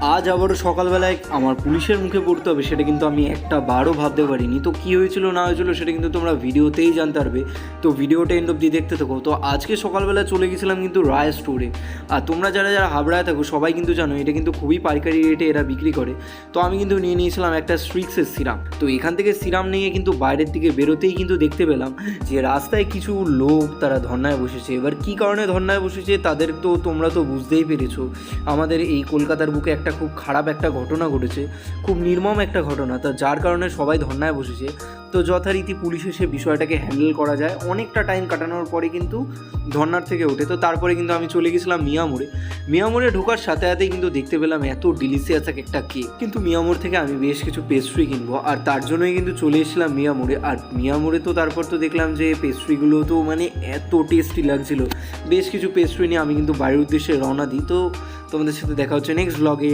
আজ আবারও সকালবেলায় আমার পুলিশের মুখে পড়তে হবে সেটা কিন্তু আমি একটা বারও ভাবতে পারিনি। তো কী হয়েছিল না হয়েছিল সেটা কিন্তু তোমরা ভিডিওতেই জানতে পারবে। তো ভিডিওটা এন্ড অব্দি দেখতে থাকো। তো আজকে সকালবেলা চলে গেছিলাম কিন্তু রায় স্টোরে। আর তোমরা যারা যারা হাবড়ায় থাকো সবাই কিন্তু জানো এটা কিন্তু খুবই পাইকারি রেটে এরা বিক্রি করে। তো আমি কিন্তু নিয়ে নিয়েছিলাম একটা স্ট্রিক্সের সিরাম। তো এখান থেকে সিরাম নিয়ে কিন্তু বাইরের দিকে বেরোতেই কিন্তু দেখতে পেলাম যে রাস্তায় কিছু লোক তারা ধর্নায় বসেছে। এবার কী কারণে ধর্নায় বসেছে তাদের তো তোমরা তো বুঝতেই পেরেছো। আমাদের এই কলকাতার বুকে একটা খুব খারাপ একটা ঘটনা ঘটেছে, খুব নির্মম একটা ঘটনা, তা যার কারণে সবাই ধর্নায় বসেছে। তো যথারীতি পুলিশ এসে বিষয়টাকে হ্যান্ডেল করা যায়, অনেকটা টাইম কাটানোর পরে কিন্তু ধর্নার থেকে ওঠে। তো তারপরে কিন্তু আমি চলে গেছিলাম মিয়ামোড়ে ঢোকার সাথে সাথেই কিন্তু দেখতে পেলাম এত ডিলিশিয়াস একটা কেক। কিন্তু মিয়ামোড় থেকে আমি বেশ কিছু পেস্ট্রি কিনবো আর তার জন্যই কিন্তু চলে এসেছিলাম মিয়ামোড়ে। আর মিয়ামোড়ে তো তারপর তো দেখলাম যে পেস্ট্রিগুলো তো মানে এত টেস্টি লাগছিল। বেশ কিছু পেস্ট্রি নিয়ে আমি কিন্তু বাড়ির উদ্দেশ্যে রওনা দিই। তো তোমাদের সাথে দেখা হচ্ছে নেক্সট ব্লগে।